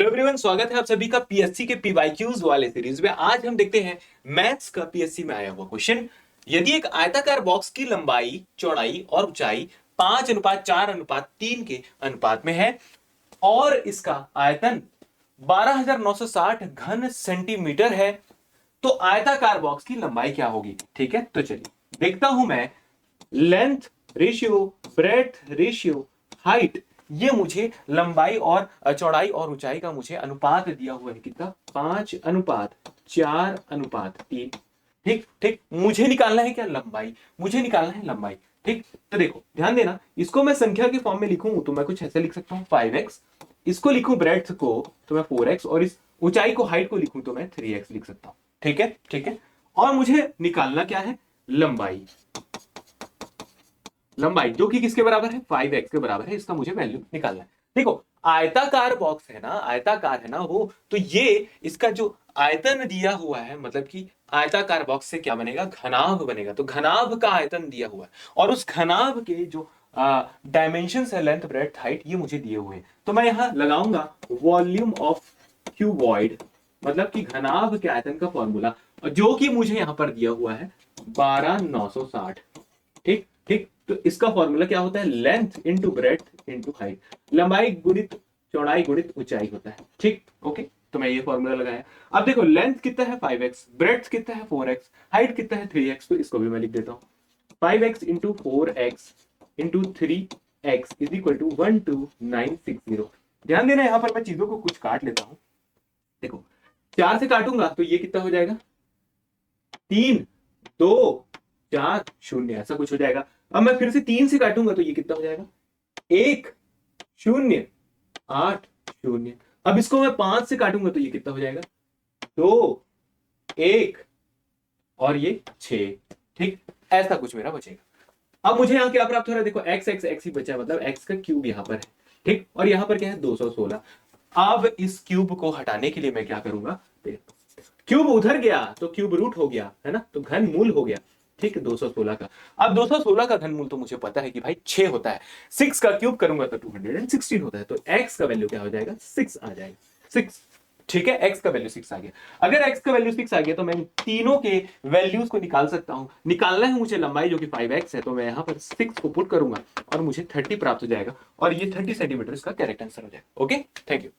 Everyone, स्वागत है आप सभी का पीएससी के पीवाईक्यूज वाले सीरीज में। आज हम देखते हैं मैथ्स का पीएससी में आया हुआ क्वेश्चन। यदि एक आयताकार बॉक्स की लंबाई, चौड़ाई और ऊंचाई 5:4:3 के अनुपात में है और इसका आयतन 12,960 घन सेंटीमीटर है, तो आयताकार बॉक्स की लंबाई क्या होगी। ठीक है, तो चलिए देखता हूं मैं। Length ratio, breadth ratio, height, ये मुझे लंबाई और चौड़ाई और ऊंचाई का मुझे अनुपात दिया हुआ है। कितना? 5:4:3। ठीक ठीक, मुझे निकालना है क्या? लंबाई। मुझे निकालना है लंबाई। ठीक, तो देखो ध्यान देना, इसको मैं संख्या के फॉर्म में लिखूं तो मैं कुछ ऐसे लिख सकता हूं 5x। इसको लिखूं ब्रेड्थ को तो मैं 4x, और इस ऊंचाई को, हाइट को लिखूं तो मैं 3x लिख सकता हूं। ठीक है ठीक है, और मुझे निकालना क्या है? लंबाई। लंबाई जो कि किसके बराबर है? 5x के बराबर है। इसका मुझे वैल्यू निकालना है। देखो आयताकार बॉक्स है ना, आयताकार है ना वो, तो ये इसका जो आयतन दिया हुआ है, मतलब कि आयताकार बॉक्स से क्या बनेगा? घनाभ बनेगा। तो घनाभ का आयतन दिया हुआ है और उस घनाभ के जो डायमेंशंस है, लेंथ ब्रेड्थ हाइट, ये मुझे दिए हुए हैं। तो मैं यहां लगाऊंगा वॉल्यूम ऑफ क्यूबॉइड, मतलब कि घनाभ के आयतन का फॉर्मूला, जो कि मुझे यहां पर दिया हुआ है 12,960। ठीक ठीक, तो इसका फॉर्मूला क्या होता है? Length into breadth into height, लंबाई गुणित चौड़ाई गुणित ऊंचाई होता है। ठीक, ओके, तो मैं ये फॉर्मूला लगाया। अब देखो लेंथ कितना है? 5x, ब्रेड्थ कितना है? 4x, हाइट कितना है? 3x। तो इसको भी मैं लिख देता हूं 5x into 4x into 3x is equal to 12960। ध्यान देना, यहां पर मैं चीजों को कुछ काट लेता हूं। देखो 4 से काटूंगा तो ये कितना हो जाएगा? 3 2 4 0, ऐसा कुछ हो जाएगा। अब मैं फिर से 3 से काटूंगा तो ये कितना हो जाएगा? 1 0 8 0। अब इसको मैं 5 से काटूंगा तो ये कितना हो जाएगा? 2 1 और ये 6। ठीक, ऐसा कुछ मेरा बचेगा। अब मुझे यहां क्या प्राप्त हो रहा है? देखो x x x ही बचा है, मतलब x का क्यूब यहां पर है। ठीक, और यहां पर क्या है? 216। अब इस क्यूब को हटाने के लिए मैं क्या करूंगा? क्यूब उधर गया तो क्यूब रूट हो गया है ना, तो घन मूल हो गया। ठीक है, 216 का। अब 216 का घन मूल तो मुझे पता है कि भाई 6 होता है। 6 का क्यूब करूंगा तो 216 होता है। तो x का वैल्यू क्या हो जाएगा? 6 आ जाएगा। 6। ठीक है, x का वैल्यू 6 आ गया। अगर x का वैल्यू 6 आ गया तो मैं तीनों के वैल्यूज को निकाल सकता हूं। निकालना है मुझे लंबाई, जो कि 5x है, तो मैं यहां पर 6 को पुट करूंगा और मुझे 30 प्राप्त हो जाएगा, और ये 30 सेंटीमीटर इसका करेक्ट आंसर हो जाएगा। Okay, thank you.